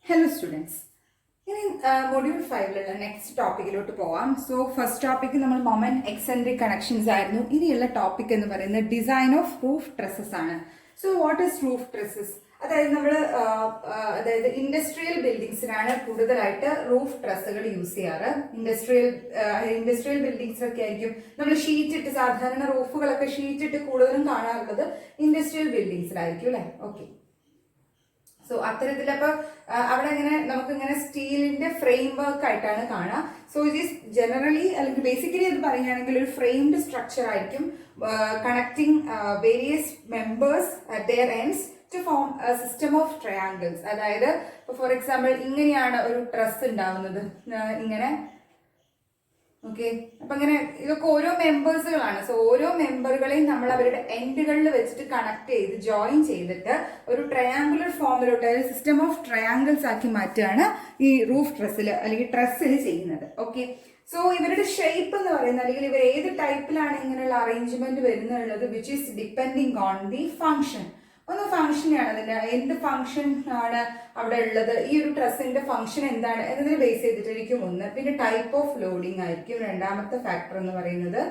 Hello students. In module 5 next topic so first topic നമ്മൾ moment eccentric connections ആയിരുന്നു. ഇനിയുള്ള topic എന്ന് പറയുന്നത് ഡിസൈൻ ഓഫ് റൂഫ് ട്രസ്സസ് ആണ്. So what is roof tresses? അതായത് നമ്മൾ ഇൻഡസ്ട്രിയൽ ബിൽഡിങ്സിനാണ് കൂടുതലായിട്ട് റൂഫ് ട്രസ്സുകൾ യൂസ് ചെയ്യാറ്. ഇൻഡസ്ട്രിയൽ ബിൽഡിങ്സിലൊക്കെ ആയിരിക്കും നമ്മൾ ഷീറ്റ് ഇട്ട്, സാധാരണ റൂഫുകളൊക്കെ ഷീറ്റ് ഇട്ട് കൂടുതലും കാണാറുള്ളത് ഇൻഡസ്ട്രിയൽ ബിൽഡിങ്സിലായിരിക്കും അല്ലെ. ഓക്കെ, സോ അത്തരത്തിൽ അപ്പൊ അവിടെ ഇങ്ങനെ നമുക്ക് ഇങ്ങനെ സ്റ്റീലിന്റെ ഫ്രെയിം വർക്ക് ആയിട്ടാണ് കാണുക. സോ ഇറ്റ് ഈസ് ജനറലി അല്ലെങ്കിൽ ബേസിക്കലി അത് പറയുകയാണെങ്കിൽ ഒരു ഫ്രെയിംഡ് സ്ട്രക്ചർ ആയിരിക്കും connecting various members at their ends to form system of triangles. അതായത് ഫോർ എക്സാമ്പിൾ ഇങ്ങനെയാണ് ഒരു ട്രസ് ഉണ്ടാവുന്നത്, ഇങ്ങനെ. ഓക്കെ, അപ്പൊ ഇങ്ങനെ ഇതൊക്കെ ഓരോ മെമ്പേഴ്സുകളാണ്. സോ ഓരോ മെമ്പറുകളെയും നമ്മൾ അവരുടെ എൻഡുകളിൽ വെച്ചിട്ട് കണക്ട് ചെയ്ത് ജോയിൻ ചെയ്തിട്ട് ഒരു ട്രയാങ്കുലർ ഫോമിലോട്ട്, അതായത് സിസ്റ്റം ഓഫ് ട്രയാങ്കിൾസ് ആക്കി മാറ്റുകയാണ് ഈ റൂഫ് ട്രസ്സിൽ അല്ലെങ്കിൽ ട്രസ്സിൽ ചെയ്യുന്നത്. ഓക്കെ, സോ ഇവരുടെ ഷേപ്പ് എന്ന് പറയുന്നത്, അല്ലെങ്കിൽ ഇവർ ഏത് ടൈപ്പിലാണ് ഇങ്ങനെയുള്ള അറേഞ്ച്മെന്റ് വരുന്നുള്ളത്, which is depending on the function. ഒന്ന് ഫംഗ്ഷനാണ്, അതിന്റെ എന്ത് ഫംഗ്ഷൻ ആണ് അവിടെ ഉള്ളത്, ഈ ഒരു ട്രസ്സിന്റെ ഫംഗ്ഷൻ എന്താണ് എന്നതിനെ ബേസ് ചെയ്തിട്ടായിരിക്കും ഒന്ന്. പിന്നെ ടൈപ്പ് ഓഫ് ലോഡിംഗ് ആയിരിക്കും രണ്ടാമത്തെ ഫാക്ടർ എന്ന് പറയുന്നത്.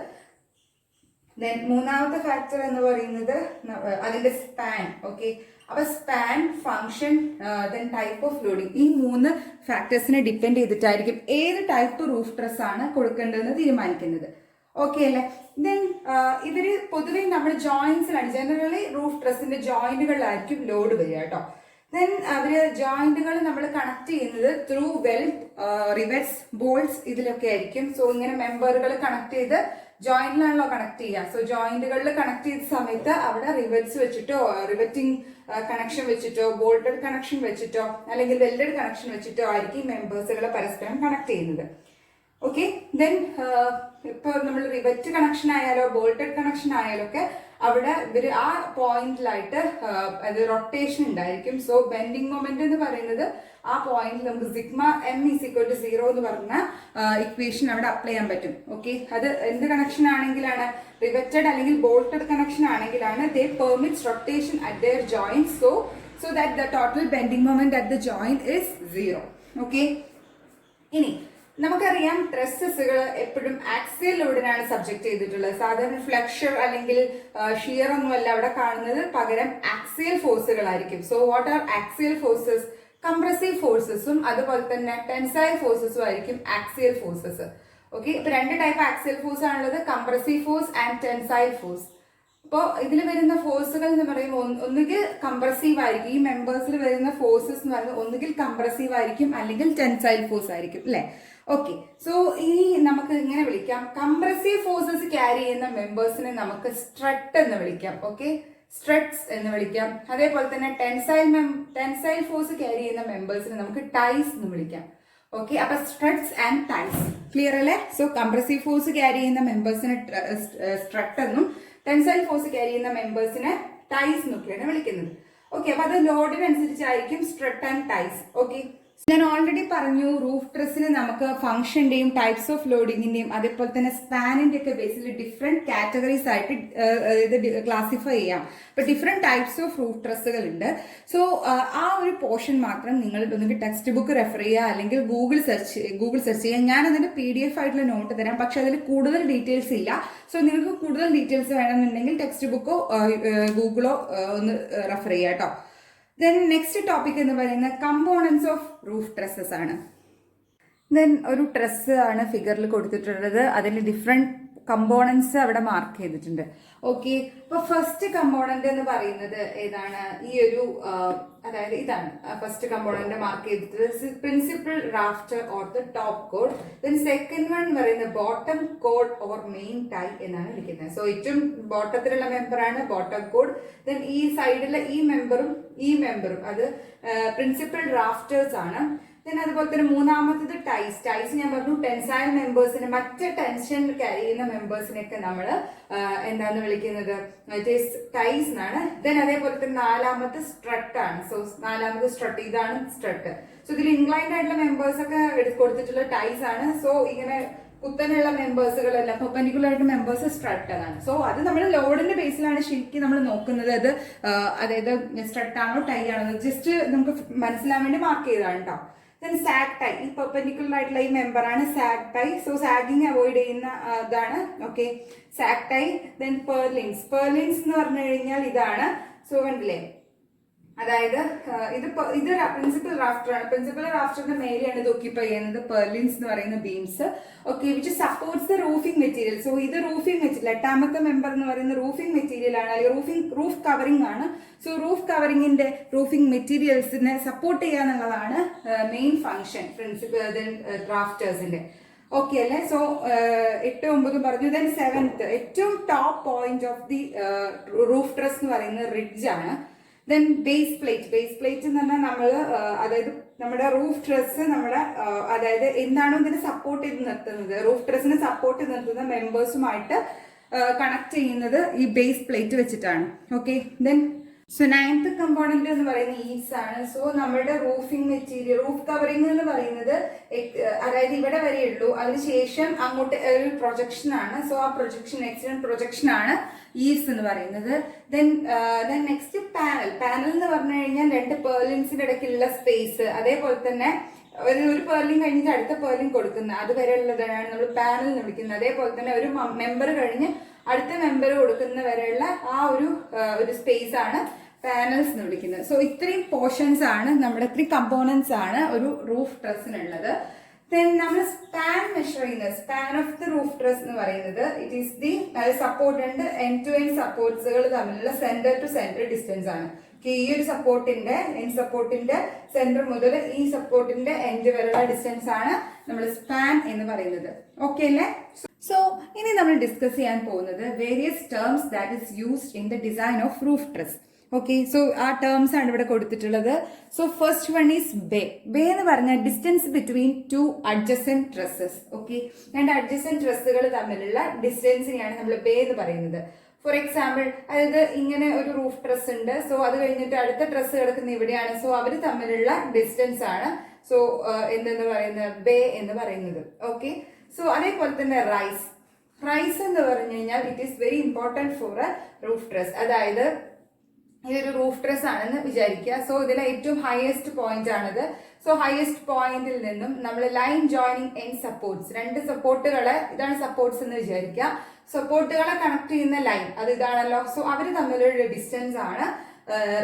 ദെൻ മൂന്നാമത്തെ ഫാക്ടർ എന്ന് പറയുന്നത് അതിന്റെ സ്പാൻ. ഓക്കെ, അപ്പൊ span, function, then type of loading, ഈ മൂന്ന് ഫാക്ടേഴ്സിനെ ഡിപ്പെൻഡ് ചെയ്തിട്ടായിരിക്കും ഏത് ടൈപ്പ് റൂഫ് ട്രസ് ആണ് കൊടുക്കേണ്ടതെന്ന് തീരുമാനിക്കുന്നത്. ഓക്കെ അല്ലെ. ദെൻ ഇവര് പൊതുവെ നമ്മൾ ജോയിന്റ്സിലാണ്, ജനറലി റൂഫ് ട്രസ്സിന്റെ ജോയിന്റുകളിലായിരിക്കും ലോഡ് വരിക കേട്ടോ. ദെൻ അവര് ജോയിന്റുകൾ നമ്മൾ കണക്ട് ചെയ്യുന്നത് ത്രൂ വെൽറ്റ്, റിവെറ്റ്സ്, ബോൾട്സ്, ഇതിലൊക്കെ ആയിരിക്കും. സോ ഇങ്ങനെ മെമ്പറുകൾ കണക്ട് ചെയ്ത് ജോയിന്റിലാണല്ലോ കണക്ട് ചെയ്യുക. സോ ജോയിന്റുകളിൽ കണക്ട് ചെയ്ത സമയത്ത് അവിടെ റിവെറ്റ്സ് വെച്ചിട്ടോ, റിവെറ്റിംഗ് കണക്ഷൻ വെച്ചിട്ടോ, ബോൾട്ടഡ് കണക്ഷൻ വെച്ചിട്ടോ, അല്ലെങ്കിൽ വെൽഡഡ് കണക്ഷൻ വെച്ചിട്ടോ ആയിരിക്കും മെമ്പേഴ്സുകളെ പരസ്പരം കണക്ട് ചെയ്യുന്നത്. ഓക്കെ, ദെൻ ഇപ്പൊ നമ്മൾ റിവെറ്റ് കണക്ഷൻ ആയാലോ ബോൾട്ടഡ് കണക്ഷൻ ആയാലോ ഒക്കെ അവിടെ ഇവര് ആ പോയിന്റിലായിട്ട് അത് റൊട്ടേഷൻ ഉണ്ടായിരിക്കും. സോ ബെൻഡിങ് മൊമെന്റ് എന്ന് പറയുന്നത് ആ പോയിന്റിൽ നമുക്ക് sigma M is equal to 0 എന്ന് പറഞ്ഞ ഇക്വേഷൻ അവിടെ അപ്ലൈ ചെയ്യാൻ പറ്റും. ഓക്കെ, അത് എന്ത് കണക്ഷൻ ആണെങ്കിലാണ്, റിവെറ്റഡ് അല്ലെങ്കിൽ ബോൾട്ടഡ് കണക്ഷൻ ആണെങ്കിലാണ് they permits rotation at their joint, so that the total bending moment at the joint is 0. Okay, ഇനി നമുക്കറിയാം ട്രസ്സസുകൾ എപ്പോഴും ആക്സിയൽ ലോഡിനാണ് സബ്ജക്ട് ചെയ്തിട്ടുള്ളത്. സാധാരണ ഫ്ലെക്ഷർ അല്ലെങ്കിൽ ഷിയർ ഒന്നുമല്ല അവിടെ കാണുന്നത്, പകരം ആക്സിയൽ ഫോഴ്സുകളായിരിക്കും. So what are axial forces? Compressive ഫോഴ്സസും അതുപോലെ തന്നെ ടെൻസൈൽ ഫോഴ്സസും ആയിരിക്കും ആക്സിയൽ ഫോഴ്സസ്. ഓക്കെ, ഇപ്പൊ രണ്ട് ടൈപ്പ് ആക്സിയൽ ഫോഴ്സ് ആണുള്ളത്, compressive force and tensile force. അപ്പോൾ ഇതിൽ വരുന്ന ഫോഴ്സുകൾ എന്ന് പറയുമ്പോൾ ഒന്നുകിൽ കംപ്രസീവ് ആയിരിക്കും, ഈ മെമ്പേഴ്സിൽ വരുന്ന ഫോഴ്സസ് എന്ന് പറയുന്നത് ഒന്നുകിൽ കംപ്രസീവ് ആയിരിക്കും അല്ലെങ്കിൽ ടെൻസൈൽ ഫോഴ്സ് ആയിരിക്കും അല്ലെ. ഓക്കെ, സോ ഇനി നമുക്ക് ഇങ്ങനെ വിളിക്കാം, കംപ്രസീവ് ഫോഴ്സസ് ക്യാരി ചെയ്യുന്ന മെമ്പേഴ്സിനെ സ്ട്രട്ട് എന്ന് വിളിക്കാം. ഓക്കെ, സ്ട്രട്സ് എന്ന് വിളിക്കാം. അതേപോലെ തന്നെ ടെൻസൈൽ ഫോഴ്സ് ക്യാരി ചെയ്യുന്ന മെമ്പേഴ്സിനെ നമുക്ക് ടൈസ് എന്ന് വിളിക്കാം. ഓക്കെ, അപ്പൊ സ്ട്രട്സ് ആൻഡ് ടൈസ് ക്ലിയർ അല്ലേ. സോ കംപ്രസീവ് ഫോഴ്സ് ക്യാരി ചെയ്യുന്ന മെമ്പേഴ്സിനെ സ്ട്രട്ട് എന്നും ടെൻസൈൽ ഫോഴ്സ് ക്യാരി ചെയ്യുന്ന മെമ്പേഴ്സിനെ ടൈസ് എന്നൊക്കെയാണ് വിളിക്കുന്നത്. ഓക്കെ, അപ്പൊ അത് ലോഡിനനുസരിച്ചായിരിക്കും സ്ട്രട്ട് ആൻഡ് ടൈസ്. ഓക്കെ, ഞാൻ ഓൾറെഡി പറഞ്ഞു റൂഫ് ട്രസ്സിന് നമുക്ക് ഫംഗ്ഷന്റെയും ടൈപ്സ് ഓഫ് ലോഡിങ്ങിന്റെയും അതേപോലെ തന്നെ സ്പാനിന്റെ ഒക്കെ ബേസിൽ ഡിഫറെന്റ് കാറ്റഗറീസ് ആയിട്ട് ഇത് ക്ലാസിഫൈ ചെയ്യാം. ഇപ്പൊ ഡിഫറെന്റ് ടൈപ്സ് ഓഫ് റൂഫ് ട്രസ്സുകൾ ഉണ്ട്. സോ ആ ഒരു പോർഷൻ മാത്രം നിങ്ങൾ ഒന്നുകിൽ ടെക്സ്റ്റ് ബുക്ക് റെഫർ ചെയ്യുക അല്ലെങ്കിൽ ഗൂഗിൾ സെർച്ച് ചെയ്യുക. ഞാൻ അതിന്റെ PDF ആയിട്ടുള്ള നോട്ട് തരാം, പക്ഷെ അതിൽ കൂടുതൽ ഡീറ്റെയിൽസ് ഇല്ല. സോ നിങ്ങൾക്ക് കൂടുതൽ ഡീറ്റെയിൽസ് വേണമെന്നുണ്ടെങ്കിൽ ടെക്സ്റ്റ് ബുക്കോ ഗൂഗിളോ ഒന്ന് റെഫർ ചെയ്യുക കേട്ടോ. ദെൻ നെക്സ്റ്റ് ടോപ്പിക് എന്ന് പറയുന്നത് കമ്പോണൻസ് ഓഫ് റൂഫ് ട്രസ്സസ് ആണ്. ദെൻ ഒരു ട്രസ് ആണ് ഫിഗറിൽ കൊടുത്തിട്ടുള്ളത്, അതിൽ ഡിഫറെന്റ് കമ്പോണൻസ് അവിടെ മാർക്ക് ചെയ്തിട്ടുണ്ട്. ഓക്കെ, അപ്പൊ ഫസ്റ്റ് കമ്പോണന്റ് എന്ന് പറയുന്നത് ഏതാണ്? ഈ ഒരു അതായത് ഇതാണ് ഫസ്റ്റ് കമ്പോണന്റ് മാർക്ക് ചെയ്തിട്ട് principal rafter or the top കോഡ്. ദെൻ സെക്കൻഡ് വൺ പറയുന്നത് ബോട്ടം കോഡ് ഓർ മെയിൻ ടൈ എന്നാണ് വിളിക്കുന്നത്. സോ ഏറ്റവും ബോട്ടത്തിലുള്ള മെമ്പറാണ് ബോട്ടം കോഡ്. ദെൻ ഈ സൈഡിലെ ഈ മെമ്പറും അത് പ്രിൻസിപ്പൽ റാഫ്റ്റേഴ്സ് ആണ്. ദെൻ അതുപോലെ തന്നെ മൂന്നാമത്തത് ടൈസ് ഞാൻ പറഞ്ഞു ടെൻസൈൽ മെമ്പേഴ്സിനെ, മറ്റ് ടെൻഷൻ ക്യാരി ചെയ്യുന്ന മെമ്പേഴ്സിനെയൊക്കെ നമ്മൾ എന്താന്ന് വിളിക്കുന്നത് ടൈസ് എന്നാണ്. ദെൻ അതേപോലെ തന്നെ നാലാമത്തെ സ്ട്രട്ട് ആണ്. സോ നാലാമത്തെ സ്ട്രട്ട്, ഇതാണ് സ്ട്രട്ട്. സോ ഇതിൽ ഇൻക്ലൈൻഡ് ആയിട്ടുള്ള മെമ്പേഴ്സ് ഒക്കെ കൊടുത്തിട്ടുള്ള ടൈസ് ആണ്. സോ ഇങ്ങനെ കുത്തനെയുള്ള മെമ്പേഴ്സുകളെല്ലാം പെർപെൻഡിക്കുലർ ആയിട്ട് മെമ്പേഴ്സ് സ്ട്രട്ടഡ് ആണ്. സോ അത് നമ്മൾ ലോഡിന്റെ ബേസിലാണ് ശരിക്കും നമ്മൾ നോക്കുന്നത്. അത് അതായത് സ്ട്രട്ട് ആണോ ടൈ ആണോ ജസ്റ്റ് നമുക്ക് മനസ്സിലാൻ വേണ്ടി മാർക്ക് ചെയ്തതാണ് കേട്ടോ. ദെൻ സാഗ് ടൈ, ഈ പെർപെൻഡിക്കുലർ ആയിട്ടുള്ള ഈ മെമ്പറാണ് sag tie. So sagging avoid ചെയ്യുന്ന ഇതാണ്. Okay, sag tie. Then purlins എന്ന് പറഞ്ഞു കഴിഞ്ഞാൽ ഇതാണ്. സോ കണ്ടില്ലേ, അതായത് ഇത് പ്രിൻസിപ്പൽ റാഫ്റ്റർ ആണ്. പ്രിൻസിപ്പൽ റാഫ്റ്ററിന്റെ മേലെയാണ് ഇത് ഓക്യുപ്പൈ ചെയ്യുന്നത് പെർലിൻസ് എന്ന് പറയുന്ന beams. Okay, which supports the roofing material. So ഇത് റൂഫിംഗ് മെറ്റീരിയൽ, 8ാമത്തെ മെമ്പർ എന്ന് പറയുന്ന റൂഫിംഗ് മെറ്റീരിയൽ ആണ്, അല്ലെങ്കിൽ റൂഫ് കവറിംഗ് ആണ്. സോ റൂഫ് കവറിംഗിന്റെ റൂഫിംഗ് മെറ്റീരിയൽസിനെ സപ്പോർട്ട് ചെയ്യുക എന്നുള്ളതാണ് മെയിൻ ഫംഗ്ഷൻ പ്രിൻസിപ്പൽ റാഫ്റ്റേഴ്സിന്റെ. ഓക്കെ അല്ലേ? സോ 8, 9 പറഞ്ഞു. ദെൻ 7th ഏറ്റവും top point of the roof truss എന്ന് പറയുന്നത് റിഡ്ജ് ആണ്. ദെൻ ബേസ് പ്ലേറ്റ് എന്ന് പറഞ്ഞാൽ നമ്മൾ അതായത് നമ്മുടെ റൂഫ് ട്രസ് നമ്മുടെ അതായത് എന്താണോ ഇതിനെ സപ്പോർട്ട് ചെയ്ത് നിർത്തുന്നത്, റൂഫ് ട്രസിനെ സപ്പോർട്ട് ചെയ്ത് നിർത്തുന്ന മെമ്പേഴ്സുമായിട്ട് കണക്ട് ചെയ്യുന്നത് ഈ ബേസ് പ്ലേറ്റ് വെച്ചിട്ടാണ്. Okay, then so 9th component എന്ന് പറയുന്നത് ഈവ്സ് ആണ്. സോ നമ്മുടെ റൂഫിംഗ് മെറ്റീരിയൽ, റൂഫ് കവറിംഗ് എന്ന് പറയുന്നത് അതായത് ഇവിടെ വരെ ഉള്ളൂ, അതിനുശേഷം അങ്ങോട്ട് ഒരു പ്രൊജക്ഷൻ ആണ്. സോ ആ പ്രൊജക്ഷൻ എക്സ്റ്റേണൽ പ്രൊജക്ഷൻ ആണ് ഈവ്സ് എന്ന് പറയുന്നത്. ദെൻ നെക്സ്റ്റ് പാനൽ എന്ന് പറഞ്ഞു കഴിഞ്ഞാൽ 2 പേർലിൻസിന്റെ ഇടയ്ക്കുള്ള സ്പേസ്, അതേപോലെ തന്നെ ഒരു പേർലിൻ കഴിഞ്ഞിട്ട് അടുത്ത പേർലിൻ കൊടുക്കുന്ന അതുവരെ ഉള്ളതാണ് നമ്മൾ പാനൽ എന്ന് വിളിക്കുന്നത്. അതേപോലെ തന്നെ ഒരു മെമ്പർ കഴിഞ്ഞ് അടുത്ത മെമ്പർ കൊടുക്കുന്ന വരെയുള്ള ആ ഒരു സ്പേസ് ആണ് പാനൽസ് എന്ന് വിളിക്കുന്നത്. സോ ഇത്രയും പോർഷൻസ് ആണ് നമ്മുടെ, ഇത്രയും കമ്പോണൻസ് ആണ് ഒരു റൂഫ് ട്രസ്സിനുള്ളത്. ദെൻ നമ്മൾ സ്പാൻ മെഷർ ചെയ്യുന്നത്, span of the roof truss എന്ന് പറയുന്നത് ഇറ്റ് ഈസ് ദി സപ്പോർട്ട്, രണ്ട് എൻഡ് ടു എൻഡ് സപ്പോർട്ട്സുകൾ തമ്മിലുള്ള സെന്റർ ടു സെന്റർ ഡിസ്റ്റൻസ് ആണ്. ഈ ഒരു സപ്പോർട്ടിന്റെ എൻഡ് സപ്പോർട്ടിന്റെ സെന്റർ മുതൽ ഈ സപ്പോർട്ടിന്റെ എൻഡ് വരെയുള്ള ഡിസ്റ്റൻസ് ആണ് നമ്മൾ സ്പാൻ എന്ന് പറയുന്നത്. ഓക്കെ അല്ലേ? സോ ഇനി നമ്മൾ ഡിസ്കസ് ചെയ്യാൻ പോകുന്നത് various terms that is used in the design of roof truss. Okay, so ആ ടേംസ് ആണ് ഇവിടെ കൊടുത്തിട്ടുള്ളത്. So first one is bay എന്ന് പറഞ്ഞാൽ distance between 2 adjacent trusses. Okay, 2 adjacent ട്രസ്സുകൾ തമ്മിലുള്ള ഡിസ്റ്റൻസിനെയാണ് നമ്മൾ ബേ എന്ന് പറയുന്നത്. ഫോർ എക്സാമ്പിൾ, അതായത് ഇങ്ങനെ ഒരു റൂഫ് ട്രസ് ഉണ്ട്. സോ അത് കഴിഞ്ഞിട്ട് അടുത്ത ട്രസ് കിടക്കുന്ന ഇവിടെയാണ്. സോ അവർ തമ്മിലുള്ള ഡിസ്റ്റൻസ് ആണ് സോ എന്തെന്ന് പറയുന്നത് ബേ എന്ന് പറയുന്നത്. ഓക്കെ, സോ അതേപോലെ തന്നെ റൈസ് എന്ന് പറഞ്ഞു കഴിഞ്ഞാൽ it is very important for a roof truss. അതായത് ഇതൊരു റൂഫ് ട്രസ് ആണെന്ന് വിചാരിക്കുക. സോ ഇതിലെ ഏറ്റവും ഹയസ്റ്റ് പോയിന്റ് ആണിത്. സോ ഹയസ്റ്റ് പോയിന്റിൽ നിന്നും നമ്മൾ ലൈൻ ജോയിനിങ് എൻഡ് സപ്പോർട്ട്സ്, 2 സപ്പോർട്ടുകളെ, ഇതാണ് സപ്പോർട്ട്സ് എന്ന് വിചാരിക്കുക. സപ്പോർട്ടുകളെ കണക്ട് ചെയ്യുന്ന ലൈൻ അത് ഇതാണല്ലോ. സോ അവർ തമ്മിലുള്ള ഡിസ്റ്റൻസ് ആണ്